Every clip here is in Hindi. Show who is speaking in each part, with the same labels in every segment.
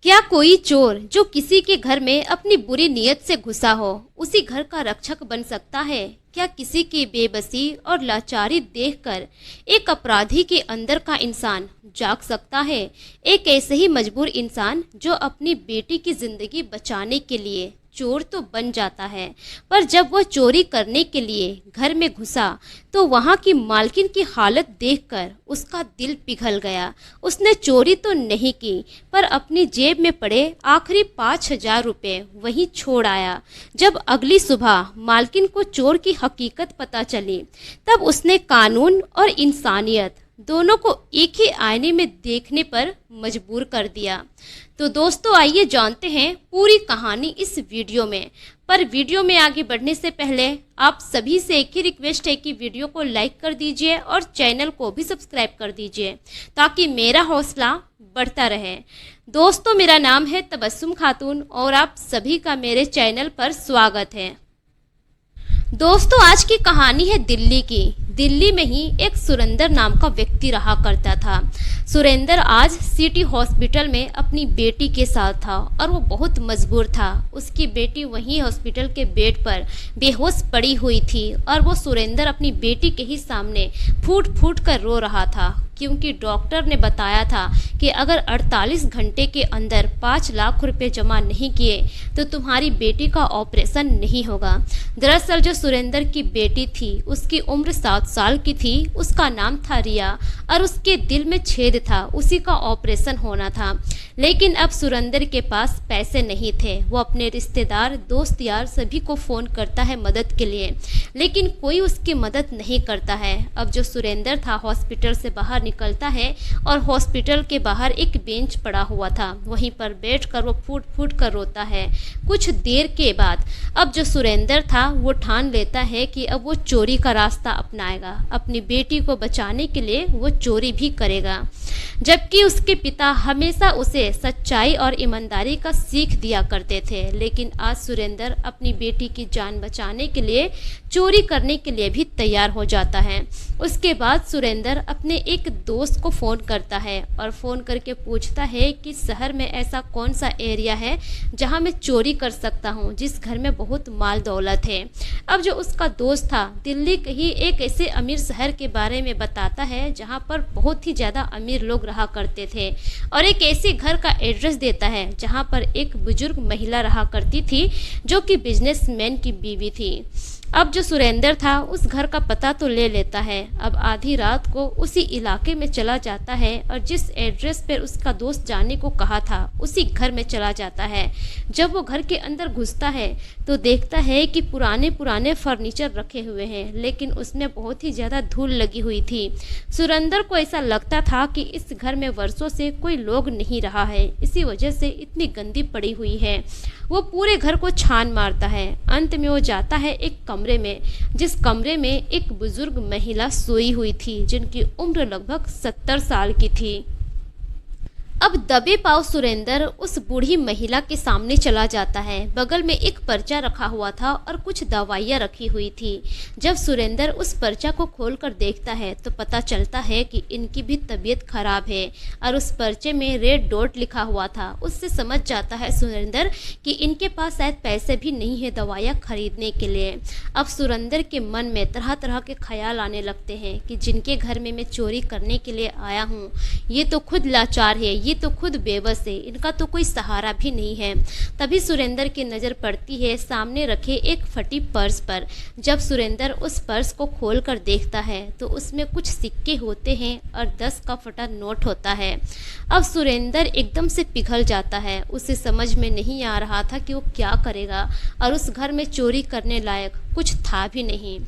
Speaker 1: क्या कोई चोर जो किसी के घर में अपनी बुरी नीयत से घुसा हो उसी घर का रक्षक बन सकता है? क्या किसी की बेबसी और लाचारी देखकर एक अपराधी के अंदर का इंसान जाग सकता है? एक ऐसे ही मजबूर इंसान जो अपनी बेटी की जिंदगी बचाने के लिए चोर तो बन जाता है, पर जब वह चोरी करने के लिए घर में घुसा तो वहां की मालकिन की हालत देखकर उसका दिल पिघल गया। उसने चोरी तो नहीं की, पर अपनी जेब में पड़े आखिरी 5,000 रुपये वहीं छोड़ आया। जब अगली सुबह मालकिन को चोर की हकीकत पता चली, तब उसने कानून और इंसानियत दोनों को एक ही आईने में देखने पर मजबूर कर दिया। तो दोस्तों, आइए जानते हैं पूरी कहानी इस वीडियो में। पर वीडियो में आगे बढ़ने से पहले आप सभी से एक ही रिक्वेस्ट है कि वीडियो को लाइक कर दीजिए और चैनल को भी सब्सक्राइब कर दीजिए ताकि मेरा हौसला बढ़ता रहे। दोस्तों, मेरा नाम है तबस्सुम खातून और आप सभी का मेरे चैनल पर स्वागत है। दोस्तों, आज की कहानी है दिल्ली की। दिल्ली में ही एक सुरेंद्र नाम का व्यक्ति रहा करता था। सुरेंद्र आज सिटी हॉस्पिटल में अपनी बेटी के साथ था और वो बहुत मजबूर था। उसकी बेटी वहीं हॉस्पिटल के बेड पर बेहोश पड़ी हुई थी और वो सुरेंद्र अपनी बेटी के ही सामने फूट फूट कर रो रहा था, क्योंकि डॉक्टर ने बताया था कि अगर 48 घंटे के अंदर 5 लाख रुपए जमा नहीं किए तो तुम्हारी बेटी का ऑपरेशन नहीं होगा। दरअसल जो सुरेंद्र की बेटी थी उसकी उम्र 7 साल की थी। उसका नाम था रिया और उसके दिल में छेद था, उसी का ऑपरेशन होना था। लेकिन अब सुरेंद्र के पास पैसे नहीं थे। वो अपने रिश्तेदार, दोस्त यार सभी को फ़ोन करता है मदद के लिए, लेकिन कोई उसकी मदद नहीं करता है। अब जो सुरेंद्र था हॉस्पिटल से बाहर निकलता है और हॉस्पिटल के बाहर एक बेंच पड़ा हुआ था, वहीं पर बैठकर वो फूट फूट कर रोता है। कुछ देर के बाद अब जो सुरेंद्र था वो ठान लेता है कि अब वो चोरी का रास्ता अपनाएगा। अपनी बेटी को बचाने के लिए वो चोरी भी करेगा। जबकि उसके पिता हमेशा उसे सच्चाई और ईमानदारी का सीख दिया करते थे, लेकिन आज सुरेंद्र अपनी बेटी की जान बचाने के लिए चोरी करने के लिए भी तैयार हो जाता है। उसके बाद सुरेंद्र अपने एक दोस्त को फ़ोन करता है और फ़ोन करके पूछता है कि शहर में ऐसा कौन सा एरिया है जहां मैं चोरी कर सकता हूं, जिस घर में बहुत माल दौलत है। अब जो उसका दोस्त था दिल्ली के ही एक ऐसे अमीर शहर के बारे में बताता है जहां पर बहुत ही ज़्यादा अमीर लोग रहा करते थे, और एक ऐसे घर का एड्रेस देता है जहां पर एक बुजुर्ग महिला रहा करती थी जो कि बिजनेसमैन की बीवी थी। अब जो सुरेंद्र था उस घर का पता तो ले लेता है। अब आधी रात को उसी इलाके में चला जाता है और जिस एड्रेस पर उसका दोस्त जाने को कहा था उसी घर में चला जाता है। जब वो घर के अंदर घुसता है तो देखता है कि पुराने पुराने फर्नीचर रखे हुए हैं, लेकिन उसमें बहुत ही ज़्यादा धूल लगी हुई थी। सुरेंद्र को ऐसा लगता था कि इस घर में वर्षों से कोई लोग नहीं रहा है, इसी वजह से इतनी गंदी पड़ी हुई है। वो पूरे घर को छान मारता है। अंत में वो जाता है एक कमरे में, जिस कमरे में एक बुजुर्ग महिला सोई हुई थी जिनकी उम्र लगभग 70 साल की थी। अब दबे पाव सुरेंद्र उस बूढ़ी महिला के सामने चला जाता है। बगल में एक पर्चा रखा हुआ था और कुछ दवाइयाँ रखी हुई थी। जब सुरेंद्र उस पर्चा को खोलकर देखता है तो पता चलता है कि इनकी भी तबीयत खराब है और उस पर्चे में रेड डॉट लिखा हुआ था। उससे समझ जाता है सुरेंद्र कि इनके पास शायद पैसे भी नहीं है दवाइयाँ खरीदने के लिए। अब सुरेंद्र के मन में तरह तरह के ख्याल आने लगते हैं कि जिनके घर में मैं चोरी करने के लिए आया हूँ ये तो खुद लाचार है, ये तो खुद बेबस है, इनका तो कोई सहारा भी नहीं है। तभी सुरेंद्र की नज़र पड़ती है सामने रखे एक फटी पर्स पर। जब सुरेंद्र उस पर्स को खोल कर देखता है तो उसमें कुछ सिक्के होते हैं और 10 का फटा नोट होता है। अब सुरेंद्र एकदम से पिघल जाता है। उसे समझ में नहीं आ रहा था कि वो क्या करेगा और उस घर में चोरी करने लायक कुछ था भी नहीं।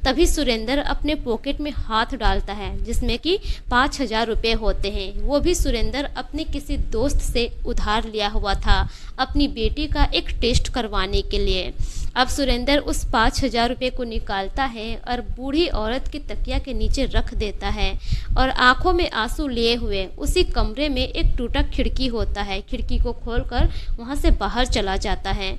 Speaker 1: तभी सुरेंद्र अपने पॉकेट में हाथ डालता है जिसमें कि 5,000 रुपये होते हैं। वो भी सुरेंद्र अपने किसी दोस्त से उधार लिया हुआ था अपनी बेटी का एक टेस्ट करवाने के लिए। अब सुरेंद्र उस 5,000 रुपये को निकालता है और बूढ़ी औरत की तकिया के नीचे रख देता है और आंखों में आंसू लिए हुए उसी कमरे में एक टूटा खिड़की होता है, खिड़की को खोलकर वहां से बाहर चला जाता है।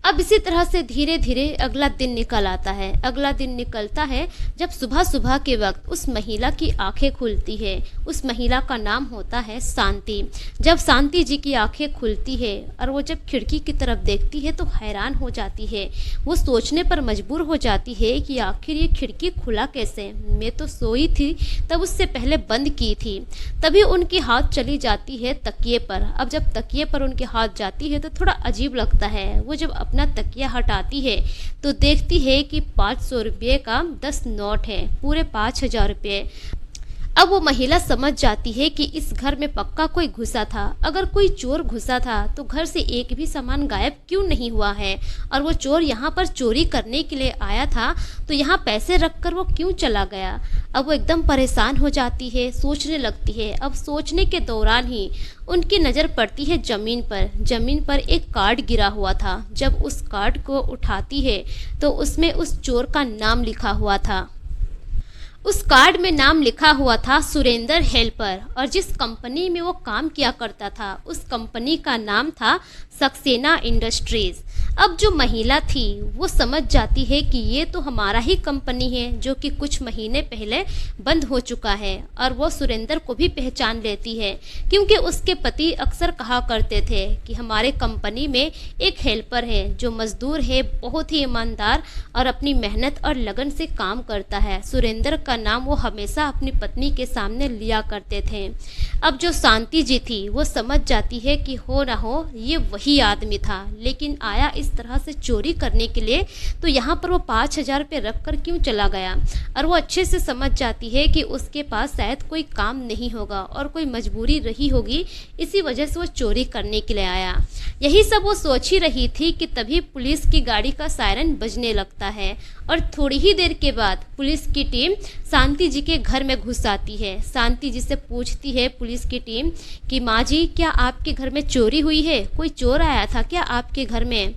Speaker 1: अब इसी तरह से धीरे धीरे अगला दिन निकल आता है। अगला दिन निकलता है जब सुबह सुबह के वक्त उस महिला की आंखें खुलती है। उस महिला का नाम होता है शांति। जब शांति जी की आंखें खुलती है और वो जब खिड़की की तरफ देखती है तो हैरान हो जाती है। वो सोचने पर मजबूर हो जाती है कि आखिर ये खिड़की खुला कैसे, मैं तो सोई थी तब उससे पहले बंद की थी। तभी उनकी हाथ चली जाती है तकिए पर। अब जब तकिए पर उनके हाथ जाती है तो थोड़ा अजीब लगता है। वो जब अपना तकिया हटाती है तो देखती है कि 500 रुपये का 10 नोट है, पूरे 5000 रुपये। अब वो महिला समझ जाती है कि इस घर में पक्का कोई घुसा था। अगर कोई चोर घुसा था तो घर से एक भी सामान गायब क्यों नहीं हुआ है, और वो चोर यहाँ पर चोरी करने के लिए आया था तो यहाँ पैसे रखकर वो क्यों चला गया। अब वो एकदम परेशान हो जाती है, सोचने लगती है। अब सोचने के दौरान ही उनकी नज़र पड़ती है ज़मीन पर। ज़मीन पर एक कार्ड गिरा हुआ था। जब उस कार्ड को उठाती है तो उसमें उस चोर का नाम लिखा हुआ था। उस कार्ड में नाम लिखा हुआ था सुरेंद्र हेल्पर, और जिस कंपनी में वो काम किया करता था उस कंपनी का नाम था सक्सेना इंडस्ट्रीज़। अब जो महिला थी वो समझ जाती है कि ये तो हमारा ही कंपनी है जो कि कुछ महीने पहले बंद हो चुका है, और वो सुरेंद्र को भी पहचान लेती है क्योंकि उसके पति अक्सर कहा करते थे कि हमारे कंपनी में एक हेल्पर है जो मजदूर है, बहुत ही ईमानदार और अपनी मेहनत और लगन से काम करता है। सुरेंद्र का नाम वो हमेशा अपनी पत्नी के सामने लिया करते थे। अब जो शांति जी थी वो समझ जाती है कि हो ना हो ये वही आदमी था, लेकिन आया इस तरह से चोरी करने के लिए तो यहाँ पर वो 5000 रुपये रख कर क्यों चला गया। और वो अच्छे से समझ जाती है कि उसके पास शायद कोई काम नहीं होगा और कोई मजबूरी रही होगी, इसी वजह से वो चोरी करने के लिए आया। यही सब वो सोच ही रही थी कि तभी पुलिस की गाड़ी का सायरन बजने लगता है, और थोड़ी ही देर के बाद पुलिस की टीम शांति जी के घर में घुस आती है। शांति जी से पूछती है पुलिस की टीम कि माँ जी, क्या आपके घर में चोरी हुई है, कोई चोर आया था क्या आपके घर में।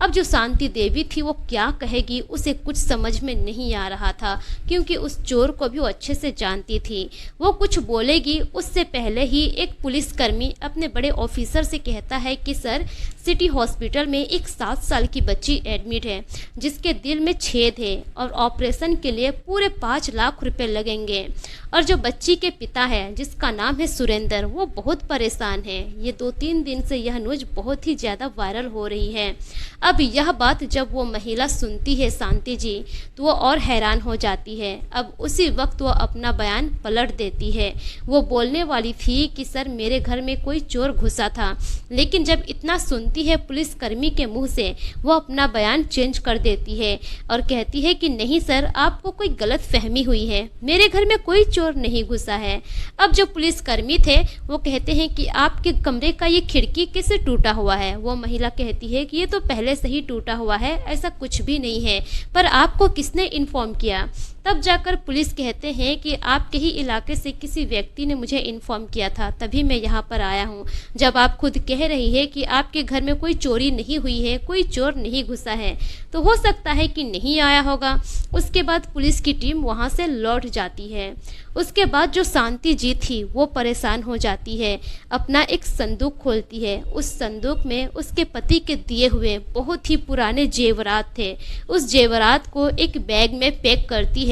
Speaker 1: अब जो शांति देवी थी वो क्या कहेगी, उसे कुछ समझ में नहीं आ रहा था क्योंकि उस चोर को भी वो अच्छे से जानती थी। वो कुछ बोलेगी उससे पहले ही एक पुलिसकर्मी अपने बड़े ऑफिसर से कहता है कि सर, सिटी हॉस्पिटल में एक 7 साल की बच्ची एडमिट है जिसके दिल में छेद है और ऑपरेशन के लिए पूरे 5 लाख रुपए लगेंगे। और जो बच्ची के पिता है जिसका नाम है सुरेंद्र, वो बहुत परेशान है। ये 2-3 दिन से यह न्यूज़ बहुत ही ज़्यादा वायरल हो रही है। अब यह बात जब वो महिला सुनती है शांति जी, तो वो और हैरान हो जाती है। अब उसी वक्त वो अपना बयान पलट देती है। वो बोलने वाली थी कि सर, मेरे घर में कोई चोर घुसा था, लेकिन जब इतना सुनती है पुलिसकर्मी के मुंह से, वो अपना बयान चेंज कर देती है और कहती है कि नहीं सर, आपको कोई गलत फहमी हुई है, मेरे घर में कोई चोर नहीं घुसा है। अब जो पुलिसकर्मी थे वो कहते हैं कि आपके कमरे का ये खिड़की कैसे टूटा हुआ है। वो महिला कहती है कि ये तो पहले से ही टूटा हुआ है, ऐसा कुछ भी नहीं है, पर आपको किसने इन्फॉर्म किया। तब जाकर पुलिस कहते हैं कि आपके ही इलाके से किसी व्यक्ति ने मुझे इन्फॉर्म किया था, तभी मैं यहाँ पर आया हूँ। जब आप खुद कह रही है कि आपके घर में कोई चोरी नहीं हुई है, कोई चोर नहीं घुसा है, तो हो सकता है कि नहीं आया होगा। उसके बाद पुलिस की टीम वहाँ से लौट जाती है। उसके बाद जो शांति जी थी वो परेशान हो जाती है, अपना एक संदूक खोलती है। उस संदूक में उसके पति के दिए हुए बहुत ही पुराने जेवरात थे। उस जेवरात को एक बैग में पैक करती है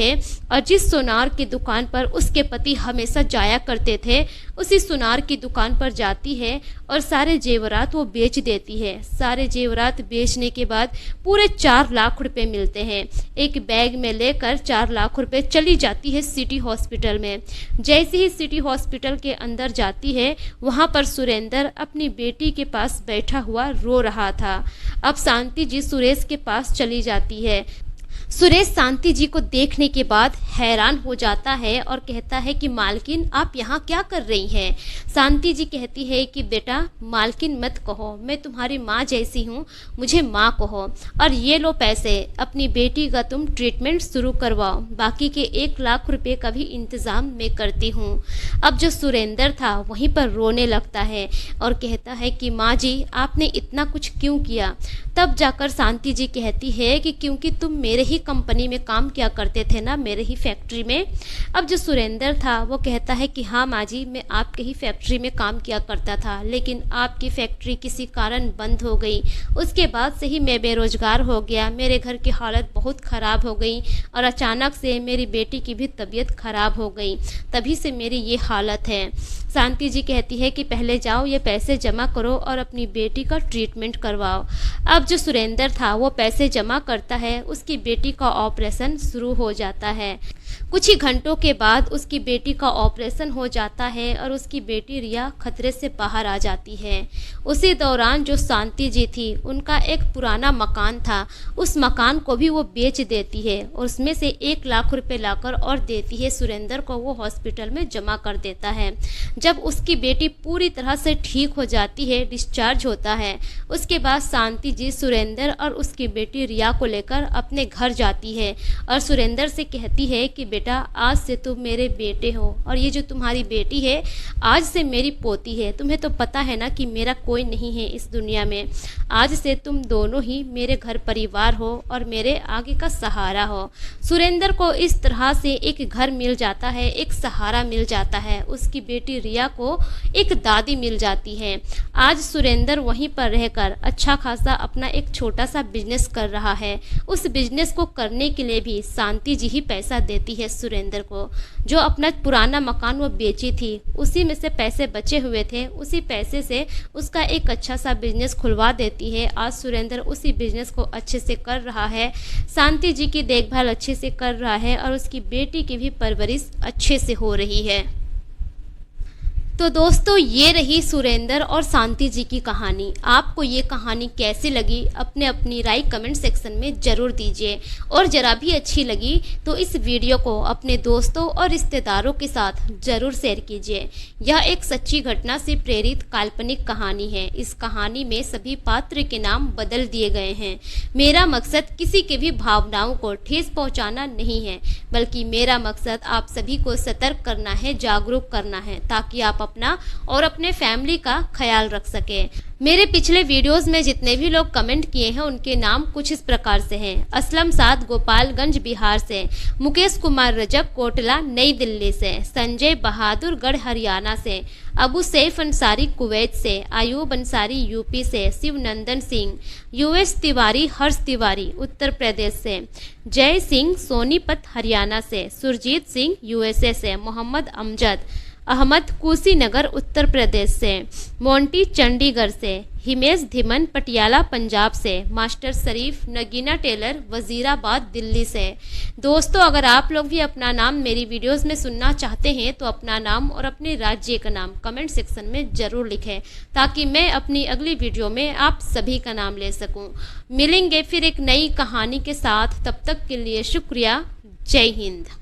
Speaker 1: और जिस सुनार की दुकान पर उसके पति हमेशा जाया करते थे, उसी सुनार की दुकान पर जाती है और सारे जेवरात वो बेच देती है। सारे जेवरात बेचने के बाद पूरे 4 लाख रुपए मिलते हैं। एक बैग में लेकर 4 लाख रुपए चली जाती है सिटी हॉस्पिटल में। जैसे ही सिटी हॉस्पिटल के अंदर जाती है, वहाँ पर सुरेंद्र अपनी बेटी के पास बैठा हुआ रो रहा था। अब शांति जी सुरेश के पास चली जाती है। सुरेश शांति जी को देखने के बाद हैरान हो जाता है और कहता है कि मालकिन, आप यहाँ क्या कर रही हैं। शांति जी कहती है कि बेटा, मालकिन मत कहो, मैं तुम्हारी माँ जैसी हूँ, मुझे माँ कहो, और ये लो पैसे, अपनी बेटी का तुम ट्रीटमेंट शुरू करवाओ, बाकी के 1 लाख रुपए का भी इंतज़ाम मैं करती हूँ। अब जो सुरेंद्र था वहीं पर रोने लगता है और कहता है कि माँ जी, आपने इतना कुछ क्यों किया। तब जाकर शांति जी कहती है कि क्योंकि तुम मेरे ही ही कंपनी में काम किया करते थे ना, मेरे ही फैक्ट्री में। अब जो सुरेंद्र था वो कहता है कि हाँ माँ जी, मैं आपके ही फैक्ट्री में काम किया करता था, लेकिन आपकी फैक्ट्री किसी कारण बंद हो गई। उसके बाद से ही मैं बेरोजगार हो गया, मेरे घर की हालत बहुत ख़राब हो गई और अचानक से मेरी बेटी की भी तबीयत ख़राब हो गई, तभी से मेरी ये हालत है। शांति जी कहती है कि पहले जाओ ये पैसे जमा करो और अपनी बेटी का ट्रीटमेंट करवाओ। अब जो सुरेंद्र था वो पैसे जमा करता है, उसकी बेटी का ऑपरेशन शुरू हो जाता है। कुछ ही घंटों के बाद उसकी बेटी का ऑपरेशन हो जाता है और उसकी बेटी रिया खतरे से बाहर आ जाती है। उसी दौरान जो शांति जी थी, उनका एक पुराना मकान था, उस मकान को भी वो बेच देती है और उसमें से 1 लाख रुपए लाकर और देती है सुरेंद्र को, वो हॉस्पिटल में जमा कर देता है। जब उसकी बेटी पूरी तरह से ठीक हो जाती है, डिस्चार्ज होता है, उसके बाद शांति जी सुरेंद्र और उसकी बेटी रिया को लेकर अपने घर जाती है और सुरेंद्र से कहती है कि बेटा, आज से तुम मेरे बेटे हो और ये जो तुम्हारी बेटी है आज से मेरी पोती है। तुम्हें तो पता है ना कि मेरा कोई नहीं है इस दुनिया में, आज से तुम दोनों ही मेरे घर परिवार हो और मेरे आगे का सहारा हो। सुरेंद्र को इस तरह से एक घर मिल जाता है, एक सहारा मिल जाता है, उसकी बेटी रिया को एक दादी मिल जाती है। आज सुरेंद्र वहीं पर रहकर अच्छा खासा अपना एक छोटा सा बिजनेस कर रहा है। उस बिजनेस को करने के लिए भी शांति जी ही पैसा देती है सुरेंद्र को। जो अपना पुराना मकान वो बेची थी, उसी में से पैसे बचे हुए थे, उसी पैसे से उसका एक अच्छा सा बिजनेस खुलवा देती है। आज सुरेंद्र उसी बिजनेस को अच्छे से कर रहा है, शांति जी की देखभाल अच्छे से कर रहा है और उसकी बेटी की भी परवरिश अच्छे से हो रही है। तो दोस्तों, ये रही सुरेंद्र और शांति जी की कहानी। आपको ये कहानी कैसी लगी अपनी राय कमेंट सेक्शन में ज़रूर दीजिए और ज़रा भी अच्छी लगी तो इस वीडियो को अपने दोस्तों और रिश्तेदारों के साथ ज़रूर शेयर कीजिए। यह एक सच्ची घटना से प्रेरित काल्पनिक कहानी है। इस कहानी में सभी पात्र के नाम बदल दिए गए हैं। मेरा मकसद किसी के भी भावनाओं को ठेस पहुँचाना नहीं है, बल्कि मेरा मकसद आप सभी को सतर्क करना है, जागरूक करना है, ताकि आप अपना और अपने फैमिली का ख्याल रख सके। मेरे पिछले वीडियोस में जितने भी लोग कमेंट किए हैं उनके नाम कुछ इस प्रकार से हैं। असलम साद गोपालगंज बिहार से, मुकेश कुमार रजक कोटला नई दिल्ली से, संजय बहादुर गढ़ हरियाणा से, अबू सैफ अंसारी कुवैत से, आयूब अंसारी यूपी से, शिवनंदन सिंह, यूएस तिवारी हर्ष तिवारी उत्तर प्रदेश से, जय सिंह सोनीपत हरियाणा से, सुरजीत सिंह यूएसए से, मोहम्मद अमजद अहमद कुशीनगर उत्तर प्रदेश से, मोंटी चंडीगढ़ से, हिमेश धिमन पटियाला पंजाब से, मास्टर शरीफ नगीना टेलर वजीराबाद दिल्ली से। दोस्तों, अगर आप लोग भी अपना नाम मेरी वीडियोस में सुनना चाहते हैं तो अपना नाम और अपने राज्य का नाम कमेंट सेक्शन में ज़रूर लिखें, ताकि मैं अपनी अगली वीडियो में आप सभी का नाम ले सकूं। मिलेंगे फिर एक नई कहानी के साथ, तब तक के लिए शुक्रिया। जय हिंद।